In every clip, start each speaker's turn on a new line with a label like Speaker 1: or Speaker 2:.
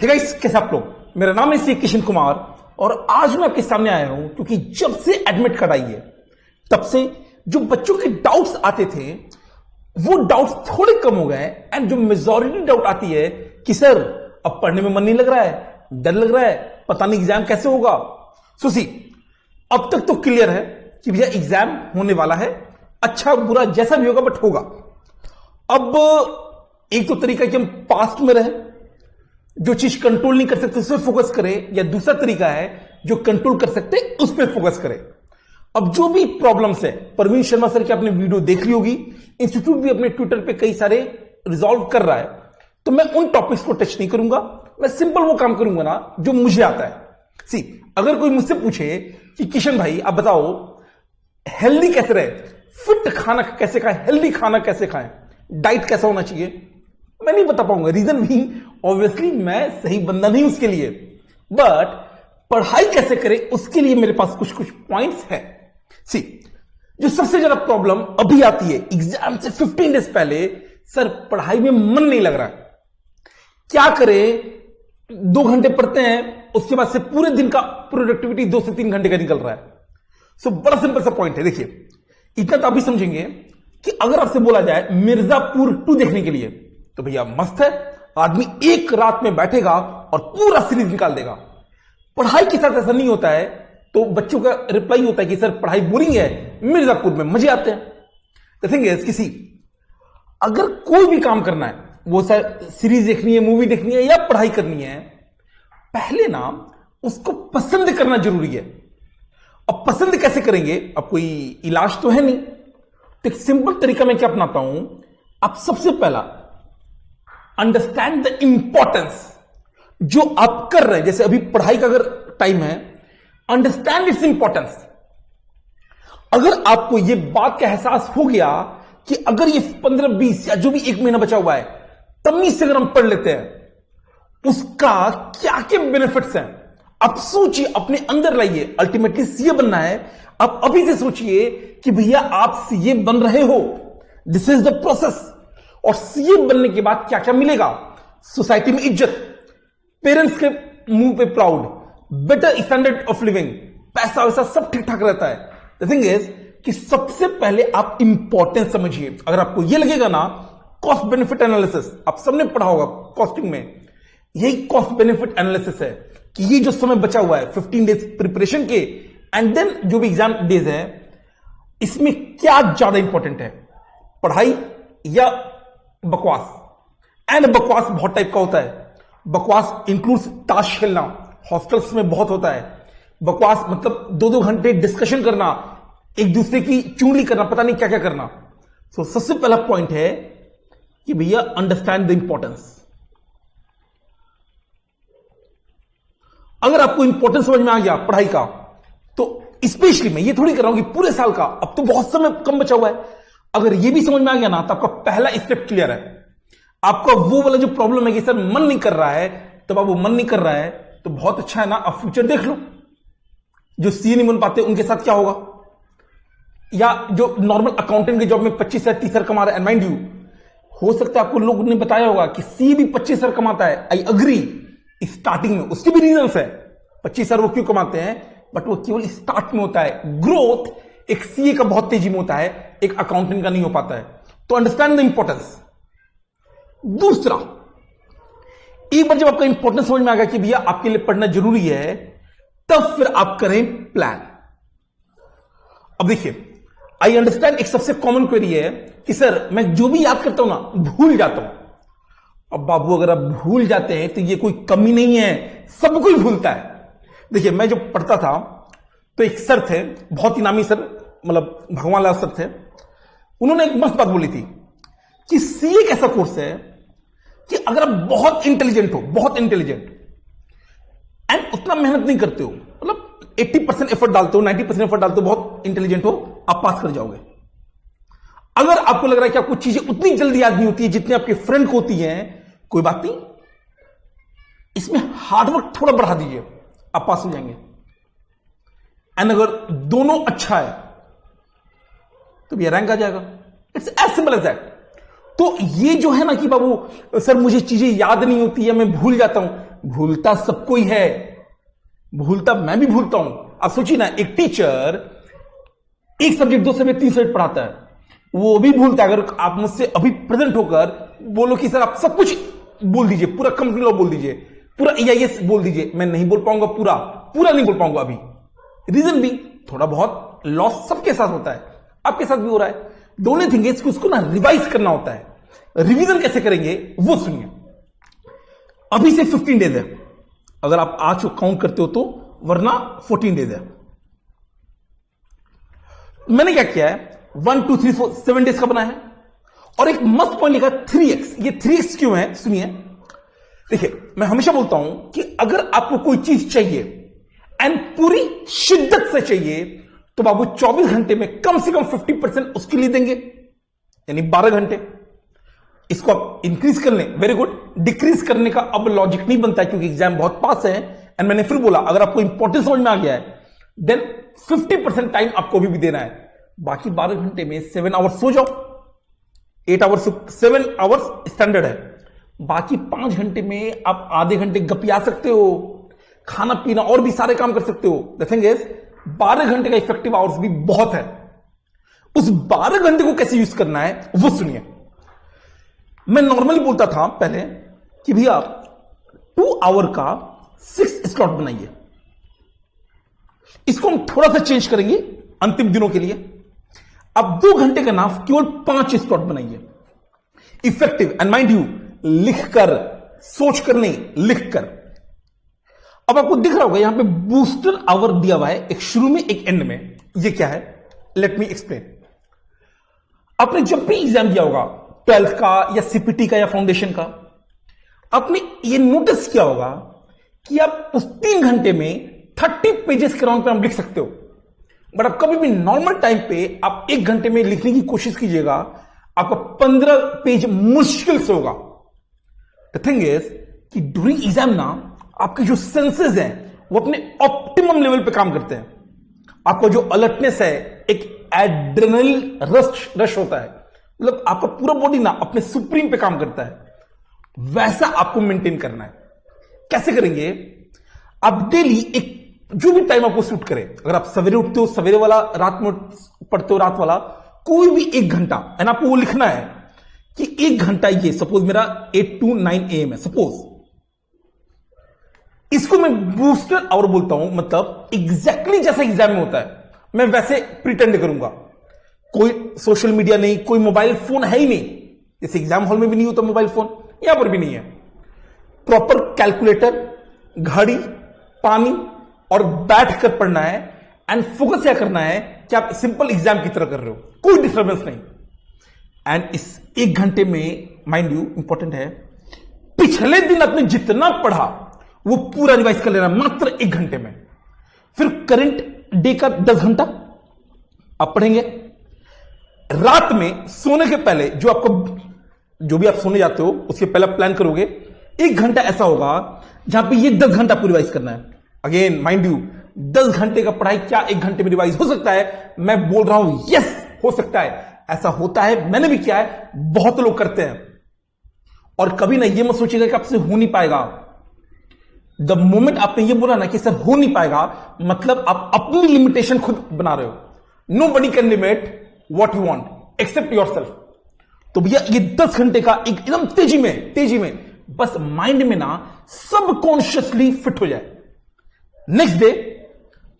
Speaker 1: Hey guys, कैसे आप लोग। मेरा नाम है सी किशन कुमार और आज मैं आपके सामने आया हूं क्योंकि जब से एडमिट कार्ड आई है तब से जो बच्चों के डाउट्स आते थे वो डाउट्स थोड़े कम हो गए एंड जो मेजॉरिटी डाउट आती है कि सर अब पढ़ने में मन नहीं लग रहा है, डर लग रहा है, पता नहीं एग्जाम कैसे होगा। सो सी, अब तक तो क्लियर है कि भैया एग्जाम होने वाला है, अच्छा बुरा जैसा भी होगा बट होगा। अब एक तो तरीका कि हम पास्ट में रहे, जो चीज कंट्रोल नहीं कर सकते उस पर फोकस करें, या दूसरा तरीका है जो कंट्रोल कर सकते उस पर फोकस करें। अब जो भी प्रॉब्लम्स है, परवीन शर्मा सर की आपने वीडियो देख ली होगी, इंस्टीट्यूट भी अपने ट्विटर पे कई सारे रिजॉल्व कर रहा है, तो मैं उन टॉपिक्स को टच नहीं करूंगा। मैं सिंपल वो काम करूंगा ना जो मुझे आता है। सी, अगर कोई मुझसे पूछे कि किशन भाई आप बताओ हेल्दी कैसे रहे, फिट खाना कैसे खाएं, हेल्दी खाना कैसे खाएं, डाइट कैसा होना चाहिए, मैं नहीं बता पाऊंगा। रीजन भी ऑब्वियसली मैं सही बंदा नहीं उसके लिए, बट पढ़ाई कैसे करें उसके लिए मेरे पास कुछ कुछ पॉइंट्स है। सी, जो सबसे ज्यादा प्रॉब्लम अभी आती है एग्जाम से 15 डेज पहले, सर पढ़ाई में मन नहीं लग रहा, क्या करें। 2 घंटे पढ़ते हैं, उसके बाद से पूरे दिन का प्रोडक्टिविटी 2 से 3 घंटे का निकल रहा है। सो बड़ा सिंपल सा पॉइंट है। देखिए, इतना तो आप भी समझेंगे कि अगर आपसे बोला जाए मिर्जापुर 2 देखने के लिए, तो भैया मस्त है, आदमी एक रात में बैठेगा और पूरा सीरीज निकाल देगा। पढ़ाई के साथ ऐसा नहीं होता है, तो बच्चों का रिप्लाई होता है कि सर पढ़ाई बोरिंग है, मिर्जापुर में मजे आते हैं। द थिंग इज, किसी अगर कोई भी काम करना है, वो सर सीरीज देखनी है, मूवी देखनी है या पढ़ाई करनी है, पहले ना उसको पसंद करना जरूरी है। अब पसंद कैसे करेंगे, अब कोई इलाज तो है नहीं, तो एक सिंपल तरीका मैं क्या अपनाता हूं। आप सबसे पहला अंडरस्टैंड द इंपॉर्टेंस जो आप कर रहे हैं। जैसे अभी पढ़ाई का अगर टाइम है, अंडरस्टैंड इट्स इंपॉर्टेंस। अगर आपको यह बात का एहसास हो गया कि अगर ये 15-20 या जो भी 1 महीना बचा हुआ है, तमीज से अगर हम पढ़ लेते हैं, उसका क्या क्या बेनिफिट्स हैं, आप सोचिए, अपने अंदर लाइए। अल्टीमेटली सीए बनना है, आप अभी से सोचिए कि भैया आप सीए बन रहे हो, दिस इज द प्रोसेस। और सीए बनने के बाद क्या क्या मिलेगा, सोसाइटी में इज्जत, पेरेंट्स के मुंह पे proud, better standard of living, पैसा वैसा सब ठीक ठाक रहता है। द थिंग इज कि सबसे पहले आप इंपॉर्टेंस समझिए। अगर आपको यह लगेगा ना, कॉस्ट बेनिफिट एनालिसिस, आप सबने पढ़ा होगा कॉस्टिंग में, यही कॉस्ट बेनिफिट एनालिसिस है कि ये जो समय बचा हुआ है 15 डेज प्रिपरेशन के एंड देन जो भी एग्जाम डेज है, इसमें क्या ज्यादा इंपॉर्टेंट है, पढ़ाई या बकवास। एंड बकवास बहुत टाइप का होता है। बकवास इंक्लूड्स ताश खेलना, हॉस्टल्स में बहुत होता है। बकवास मतलब 2-2 घंटे डिस्कशन करना, एक दूसरे की चुगली करना, पता नहीं क्या क्या करना। सो सबसे पहला पॉइंट है कि भैया अंडरस्टैंड द इंपॉर्टेंस। अगर आपको इंपॉर्टेंस समझ में आ गया पढ़ाई का, तो स्पेशली मैं ये थोड़ी कर रहा हूं कि पूरे साल का, अब तो बहुत समय कम बचा हुआ है, अगर ये भी समझ में आ गया ना, तो आपका पहला स्टेप क्लियर है। आपका वो वाला जो प्रॉब्लम है कि सर मन नहीं कर रहा है, तो बाबू मन नहीं कर रहा है तो बहुत अच्छा है ना, अब फ्यूचर देख लो। जो सीए नहीं बन पाते उनके साथ क्या होगा, या जो नॉर्मल अकाउंटेंट के जॉब में 25 से 30 हजार कमा रहे हैं, माइंड यू, हो सकता है आपको लोगों ने बताया होगा कि सीए भी 25 हजार कमाता है। आई अग्री, स्टार्टिंग में उसके भी रीजंस है, 25 हजार वो क्यों कमाते हैं, बट वो केवल स्टार्ट में होता है। ग्रोथ एक सीए का बहुत तेजी में होता है, एक अकाउंटेंट का नहीं हो पाता है। तो अंडरस्टैंड द इंपॉर्टेंस। दूसरा, एक बार जब आपका इंपॉर्टेंस समझ में आ गया कि भैया आपके लिए पढ़ना जरूरी है, तब फिर आप करें प्लान। अब देखिए, आई अंडरस्टैंड एक सबसे कॉमन क्वेरी है कि सर मैं जो भी याद करता हूं ना भूल जाता हूं। अब बाबू अगर आप भूल जाते हैं तो ये कोई कमी नहीं है, सब कोई भूलता है। देखिए, मैं जब पढ़ता था तो एक सर थे, बहुत ही नामी सर, मतलब भगवान लाल सर थे। उन्होंने एक मस्त बात बोली थी कि सीए एक ऐसा कोर्स है कि अगर आप बहुत इंटेलिजेंट हो, बहुत इंटेलिजेंट, एंड उतना मेहनत नहीं करते हो, मतलब 80% एफर्ट डालते हो, 90% एफर्ट डालते हो, बहुत इंटेलिजेंट हो, आप पास कर जाओगे। अगर आपको लग रहा है कि आपको चीजें उतनी जल्दी याद नहीं होती है जितनी आपके फ्रेंड को होती हैं, कोई बात नहीं, इसमें हार्डवर्क थोड़ा बढ़ा दीजिए, आप पास हो जाएंगे। एंड अगर दोनों अच्छा है तो भी रैंक आ जाएगा। It's as simple as that. तो ये जो है ना कि बाबू सर मुझे चीजें याद नहीं होती है, मैं भूल जाता हूं, भूलता सबको ही है, भूलता मैं भी भूलता हूं। आप सोचिए ना, एक टीचर एक सब्जेक्ट 2 सब्जेक्ट 3 सब्जेक्ट पढ़ाता है, वो भी भूलता है। अगर आप मुझसे अभी प्रेजेंट होकर बोलो कि सर आप सब कुछ बोल दीजिए, पूरा कंप्लीट लॉ बोल दीजिए, पूरा EIS बोल दीजिए, मैं नहीं बोल पाऊंगा, पूरा नहीं बोल पाऊंगा अभी। रीजन भी थोड़ा बहुत लॉस सबके साथ होता है, आपके साथ भी हो रहा है। द ओनली थिंग इज उसको ना रिवाइज करना होता है। रिवीजन कैसे करेंगे वो सुनिए। अभी से 15 डेज है, अगर आप आज को काउंट करते हो तो, वरना 14 डेज है। मैंने क्या किया है, 1 2 3 4 7 डेज का बना है और एक मस्त पॉइंट लिखा 3x। ये 3x क्यों है सुनिए। देखिए, मैं हमेशा बोलता हूं कि अगर आपको कोई चीज चाहिए एंड पूरी शिद्दत से चाहिए तो बाबू 24 घंटे में कम से कम 50% उसके लिए देंगे, यानी 12 घंटे। इसको आप इंक्रीज कर लें, वेरी गुड। डिक्रीज करने का अब लॉजिक नहीं बनता है क्योंकि एग्जाम बहुत पास है। एंड मैंने फिर बोला, अगर आपको इंपॉर्टेंस समझ में आ गया है देन 50% टाइम आपको भी देना है। बाकी 12 घंटे में 7 आवर्स सो जाओ, 8 आवर्स 7 आवर्स स्टैंडर्ड है। बाकी 5 घंटे में आप आधे घंटे गपिया सकते हो, खाना पीना और भी सारे काम कर सकते हो। द थिंग इज 12 घंटे का इफेक्टिव आवर्स भी बहुत है। उस 12 घंटे को कैसे यूज करना है वो सुनिए। मैं नॉर्मली बोलता था पहले कि भैया 2 आवर का 6 स्लॉट बनाइए। इसको हम थोड़ा सा चेंज करेंगे अंतिम दिनों के लिए। अब 2 घंटे का नाम केवल 5 स्लॉट बनाइए, इफेक्टिव। एंड माइंड यू, लिखकर, सोच कर नहीं, लिखकर। अब आपको दिख रहा होगा यहां पे बूस्टर आवर दिया हुआ है, एक शुरू में एक एंड में। ये क्या है, लेट मी एक्सप्लेन। आपने जब भी एग्जाम दिया होगा 12th का या CPT का या फाउंडेशन का, आपने ये नोटिस किया होगा कि आप उस 3 घंटे में 30 पेजेस के राउंड पे आप लिख सकते हो। बट आप कभी भी नॉर्मल टाइम पे आप 1 घंटे में लिखने की कोशिश कीजिएगा, आपका 15 पेज मुश्किल से होगा। द थिंग इज कि ड्यूरिंग एग्जाम ना आपके जो सेंसेस हैं वो अपने ऑप्टिमम लेवल पे काम करते हैं। आपका जो अलर्टनेस है, एक एड्रेनल रश होता है, मतलब आपका पूरा बॉडी ना अपने सुप्रीम पे काम करता है। वैसा आपको मेंटेन करना है। कैसे करेंगे, आप डेली एक जो भी टाइम आपको सूट करे, अगर आप सवेरे उठते हो सवेरे वाला, रात में पढ़ते हो रात वाला, कोई भी 1 घंटा, एंड आपको वो लिखना है कि 1 घंटा ये, सपोज मेरा 8 to 9 AM है, सपोज इसको मैं बूस्टर आवर बोलता हूं। मतलब एग्जैक्टली जैसा एग्जाम में होता है मैं वैसे प्रिटेंड करूंगा। कोई सोशल मीडिया नहीं, कोई मोबाइल फोन है ही नहीं, जैसे एग्जाम हॉल में भी नहीं होता मोबाइल फोन, यहां पर भी नहीं है। प्रॉपर कैलकुलेटर, घड़ी, पानी और बैठ कर पढ़ना है। एंड फोकस क्या करना है कि आप सिंपल एग्जाम की तरह कर रहे हो, कोई डिस्टर्बेंस नहीं। एंड इस 1 घंटे में माइंड यू इंपॉर्टेंट है, पिछले दिन आपने जितना पढ़ा वो पूरा रिवाइज कर लेना मात्र 1 घंटे में। फिर करंट डे का 10 घंटा आप पढ़ेंगे। रात में सोने के पहले जो भी आप सोने जाते हो उसके पहले प्लान करोगे 1 घंटा ऐसा होगा जहां पे ये 10 घंटा आपको रिवाइज करना है। अगेन माइंड यू, 10 घंटे का पढ़ाई क्या 1 घंटे में रिवाइज हो सकता है? मैं बोल रहा हूं यस हो सकता है, ऐसा होता है, मैंने भी किया है, बहुत लोग करते हैं। और कभी ना ये मत सोचिएगा कि आपसे हो नहीं पाएगा। द मोमेंट आपने ये बोला ना कि सर हो नहीं पाएगा, मतलब आप अपनी लिमिटेशन खुद बना रहे हो। Nobody can limit what you want except yourself. तो भैया ये 10 घंटे का एकदम तेजी में बस माइंड में ना सबकॉन्शियसली फिट हो जाए। नेक्स्ट डे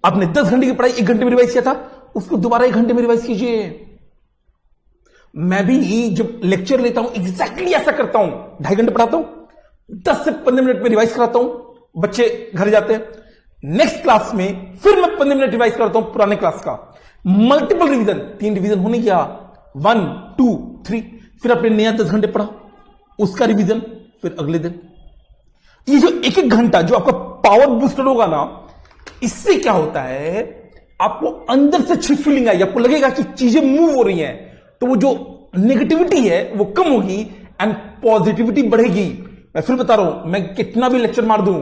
Speaker 1: आपने 10 घंटे की पढ़ाई 1 घंटे में रिवाइज किया था, उसको दोबारा 1 घंटे में रिवाइज कीजिए। मैं भी जब लेक्चर लेता हूं एग्जैक्टली ऐसा करता हूं। 2.5 घंटे पढ़ाता हूं, 10 से 15 मिनट में रिवाइज कराता हूं, बच्चे घर जाते हैं। नेक्स्ट क्लास में फिर मैं 15 मिनट रिवाइज करता हूं पुराने क्लास का। मल्टीपल रिवीजन, 3 रिवीजन होने गया, 1 2 3। फिर आपने नया 10 घंटे पढ़ा, उसका रिवीजन फिर अगले दिन। ये जो 1-1 घंटा जो आपका पावर बूस्टर होगा ना, इससे क्या होता है, आपको अंदर से अच्छी फीलिंग आई, आपको लगेगा कि चीजें मूव हो रही हैं, तो वो जो नेगेटिविटी है वो कम होगी एंड पॉजिटिविटी बढ़ेगी। मैं फिर बता रहा हूं, मैं कितना भी लेक्चर मार दूं,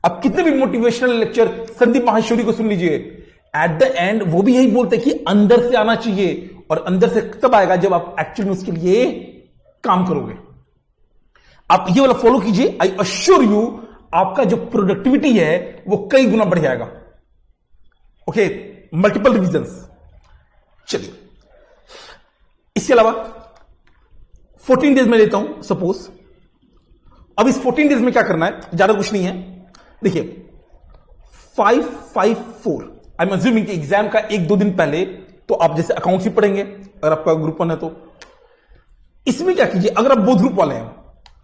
Speaker 1: अब कितने भी मोटिवेशनल लेक्चर संदीप माहेश्वरी को सुन लीजिए, एट द एंड वो भी यही बोलते हैं कि अंदर से आना चाहिए। और अंदर से तब आएगा जब आप एक्चुअली उसके लिए काम करोगे। आप ये वाला फॉलो कीजिए, आई अश्योर यू आपका जो प्रोडक्टिविटी है वो कई गुना बढ़ जाएगा। Okay, multiple revisions. चलिए, इसके अलावा 14 डेज में लेता हूं सपोज। अब इस 14 डेज में क्या करना है, ज्यादा कुछ नहीं है। देखिए 554, आई एम अज्यूमिंग कि एग्जाम का 1-2 दिन पहले तो आप जैसे अकाउंट्स ही पढ़ेंगे अगर आपका ग्रुप 1 है तो। इसमें क्या कीजिए, अगर आप बोथ ग्रुप वाले हैं,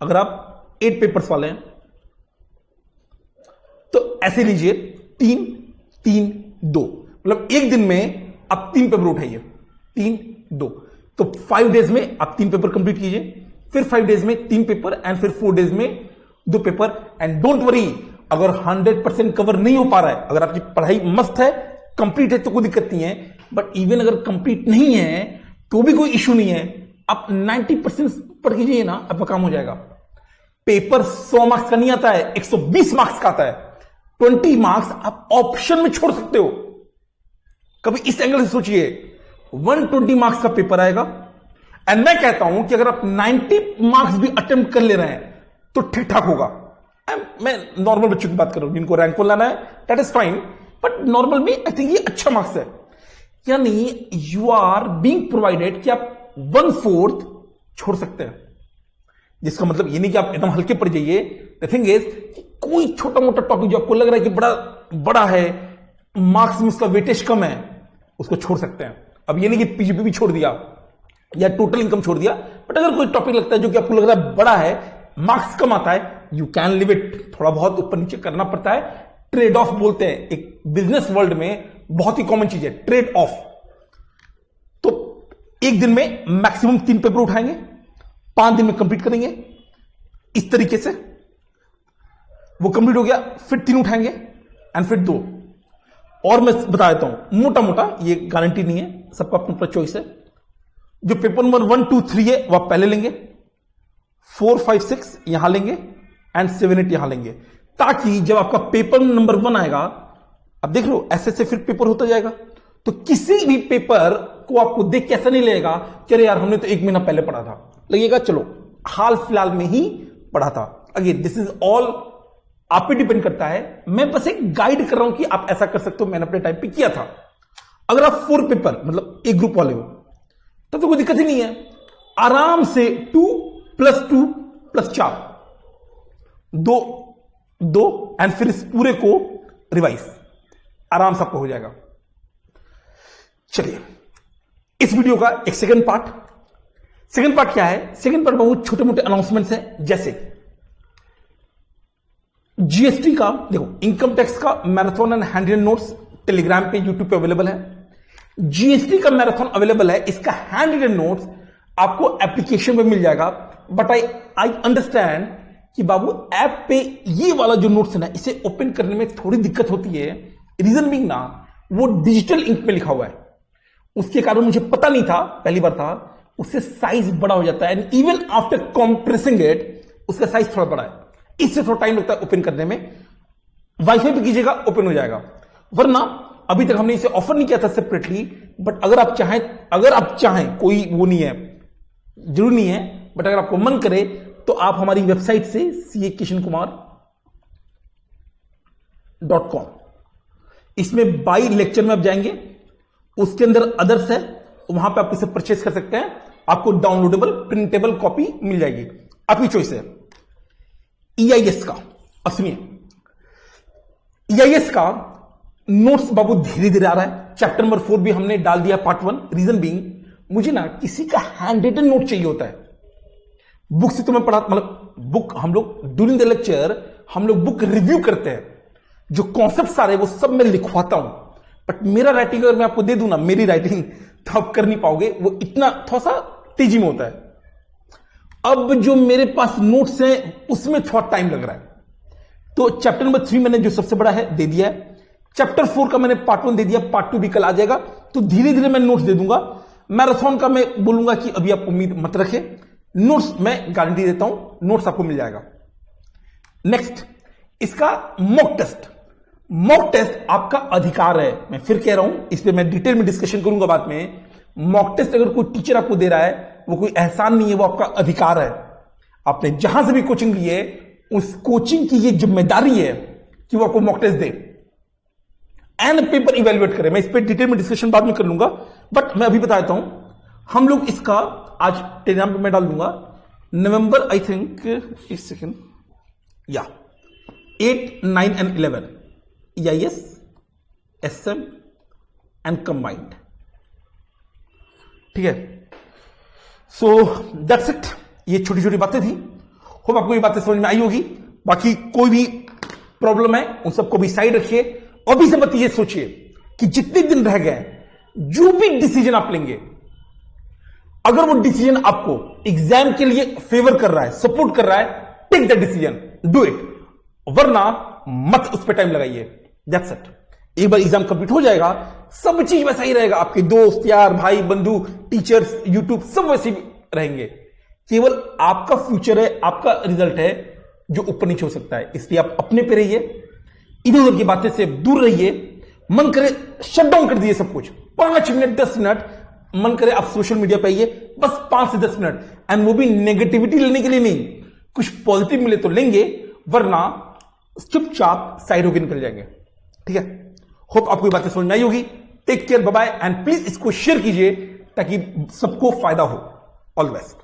Speaker 1: अगर आप 8 पेपर्स वाले हैं तो ऐसे लीजिए 3, 3, 2, मतलब एक दिन में आप 3 पेपर उठाइए, 3, 2, तो 5 डेज में आप 3 पेपर कंप्लीट कीजिए, फिर 5 डेज में 3 पेपर एंड फिर 4 डेज में 2 पेपर। एंड डोंट वरी, अगर 100% कवर नहीं हो पा रहा है, अगर आपकी पढ़ाई मस्त है, कंप्लीट है तो कोई दिक्कत नहीं है, बट इवन अगर कंप्लीट नहीं है तो भी कोई इश्यू नहीं है। आप 90% पढ़ कीजिए ना, आपका काम हो जाएगा। पेपर 100 मार्क्स का नहीं आता है, 120 मार्क्स का आता है। 20 मार्क्स आप ऑप्शन में छोड़ सकते हो। कभी इस एंगल से सोचिए, 120 मार्क्स का पेपर आएगा एंड मैं कहता हूं कि अगर आप 90 मार्क्स भी अटेम्प्ट कर ले रहे हैं तो ठीक ठाक होगा। मैं नॉर्मल बच्चों की बात कर रहा हूं, जिनको रैंक 1 लाना है, that is fine, but normal में आई थिंक ये अच्छा मार्क्स है। यानी यू आर बीइंग प्रोवाइडेड कि आप 1/4 छोड़ सकते हैं, जिसका मतलब ये नहीं कि आप एकदम हल्के पड़ जाइए। द थिंग इज, कोई छोटा मोटा टॉपिक जो आपको लग रहा है कि बड़ा है, मार्क्स में उसका वेटेज कम है, उसको छोड़ सकते हैं। अब ये नहीं कि पीजीपी भी छोड़ दिया या टोटल इनकम छोड़ दिया, बट अगर कोई टॉपिक लगता है जो कि आपको लग रहा है बड़ा है, मार्क्स कम आता है, यू कैन लिव इट। थोड़ा बहुत ऊपर नीचे करना पड़ता है, ट्रेड ऑफ बोलते हैं, एक बिजनेस वर्ल्ड में बहुत ही कॉमन चीज है ट्रेड ऑफ। तो एक दिन में मैक्सिमम 3 पेपर उठाएंगे, 5 दिन में कंप्लीट करेंगे। इस तरीके से वो कंप्लीट हो गया, फिर 3 उठाएंगे एंड फिर 2। और मैं बता देता हूं मोटा मोटा, ये गारंटी नहीं है, सबका अपना अपना चॉइस है। जो पेपर नंबर 1, 2, 3 है वो आप पहले लेंगे, 4, 5, 6 यहां लेंगे एंड 7, 8 यहां लेंगे, ताकि जब आपका पेपर नंबर 1 आएगा, अब देख लो ऐसे फिर पेपर होता जाएगा, तो किसी भी पेपर को आपको देख के ऐसा नहीं लगेगा कि अरे यार हमने तो 1 महीना पहले पढ़ा था, लगेगा चलो हाल फिलहाल में ही पढ़ा था। अगेन दिस इज ऑल आप पे डिपेंड करता है, मैं बस एक गाइड कर रहा हूं कि आप ऐसा कर सकते हो, मैंने अपने टाइम पे किया था। अगर आप 4 पेपर मतलब एक ग्रुप वाले हो तब तो कोई दिक्कत ही नहीं है, आराम से 2 + 2 + 4 2 एंड फिर इस पूरे को रिवाइज आराम से आपको हो जाएगा। चलिए, इस वीडियो का एक सेकंड पार्ट क्या है? सेकंड पार्ट बहुत छोटे मोटे अनाउंसमेंट्स हैं, जैसे जीएसटी का, देखो इनकम टैक्स का marathon and handwritten notes Telegram पे, यूट्यूब पे अवेलेबल है। जीएसटी का मैराथन अवेलेबल है, इसका हैंड रिटन नोट्स आपको एप्लीकेशन पे मिल जाएगा। बट आई अंडरस्टैंड कि बाबू ऐप पे ये वाला जो नोट्स है ना, इसे ओपन करने में थोड़ी दिक्कत होती है। रीजन बीइंग ना, वो डिजिटल इंक में लिखा हुआ है, उसके कारण मुझे पता नहीं था, पहली बार था, उससे साइज बड़ा हो जाता है and even after compressing it उसका साइज थोड़ा बड़ा है, इससे थोड़ा टाइम लगता है ओपन करने में। वाईफाई पे कीजिएगा ओपन हो जाएगा, वरना अभी तक हमने इसे ऑफर नहीं किया था सेपरेटली। बट अगर आप चाहें कोई वो नहीं है, जरूरी नहीं है, बट अगर आपको मन करे तो आप हमारी वेबसाइट से CAKishankumar.com, इसमें बाई लेक्चर में आप जाएंगे, उसके अंदर अदर्स है, वहां पे आप इसे परचेस कर सकते हैं, आपको डाउनलोडेबल प्रिंटेबल कॉपी मिल जाएगी, आपकी चॉइस है। EIS का, अब सुनिए, EIS का नोट्स बाबू धीरे धीरे आ रहा है। चैप्टर नंबर 4 भी हमने डाल दिया पार्ट 1। रीजन बीइंग, मुझे ना किसी का हैंड रिटन नोट चाहिए होता है। बुक से तो मैं पढ़ा, मतलब बुक हम लोग ड्यूरिंग द लेक्चर हम लोग बुक रिव्यू करते हैं, जो कॉन्सेप्ट सारे वो सब मैं लिखवाता हूं। बट मेरा राइटिंग अगर मैं आपको दे दूं ना, मेरी राइटिंग, तो आप कर नहीं पाओगे, वो इतना थोड़ा सा तेजी में होता है। अब जो मेरे पास नोट्स हैं उसमें थोड़ा टाइम लग रहा है, तो चैप्टर नंबर 3 मैंने जो सबसे बड़ा है दे दिया है, चैप्टर 4 का मैंने पार्ट 1 दे दिया, पार्ट 2 भी कल आ जाएगा, तो धीरे धीरे मैं नोट्स दे दूंगा। मैराथन का मैं बोलूंगा कि अभी आप उम्मीद मत रखें, नोट्स मैं गारंटी देता हूं, नोट्स आपको मिल जाएगा। नेक्स्ट, इसका मॉक टेस्ट आपका अधिकार है, मैं फिर कह रहा हूं, इस पर मैं डिटेल में डिस्कशन करूंगा बाद में। मॉक टेस्ट अगर कोई टीचर आपको दे रहा है, वो कोई एहसान नहीं है, वो आपका अधिकार है। आपने जहां से भी कोचिंग ली है उस कोचिंग की ये जिम्मेदारी है कि वो आपको मॉक टेस्ट दे एंड पेपर इवेल्युएट करे। मैं इस पे डिटेल में डिस्कशन बाद में कर लूंगा, बट मैं अभी बता देता हूं। हम लोग इसका आज टेलीग्राम पे मैं डाल दूंगा नवंबर, आई थिंक, एक सेकेंड, या 8, 9 and 11 EIS, SM and combined. ठीक है, सो दैट्स इट। ये छोटी छोटी बातें थी, होप आपको ये बातें समझ में आई होगी। बाकी कोई भी प्रॉब्लम है उन सबको भी साइड रखिए, अभी से मत ये सोचिए कि जितने दिन रह गए, जो भी डिसीजन आप लेंगे, अगर वो डिसीजन आपको एग्जाम के लिए फेवर कर रहा है, सपोर्ट कर रहा है, take the decision, do it, वरना मत उस पर टाइम लगाइए। That's it. एक बार एग्जाम कंप्लीट हो जाएगा, सब चीज वैसा ही रहेगा। आपके दोस्त, यार, भाई, बंधु, टीचर्स, यूट्यूब, सब वैसे ही रहेंगे। केवल आपका फ्यूचर है, आपका रिजल्ट है जो ऊपर नीचे हो सकता है। इसलिए आप अपने पे रहिए, इधर उधर की बातें से दूर रहिए। मन करे शट डाउन कर दिए सब कुछ, 5 मिनट 10 मिनट मन करे आप सोशल मीडिया पे आइए, बस 5 से 10 मिनट, एंड वो भी नेगेटिविटी लेने के लिए नहीं, कुछ पॉजिटिव मिले तो लेंगे, वरना चुपचाप साइड होकर निकल जाएंगे। ठीक है, होप आपको ये बातें समझ में आई होगी। Take care, bye bye, and please इसको शेयर कीजिए ताकि सबको फायदा हो। All the best.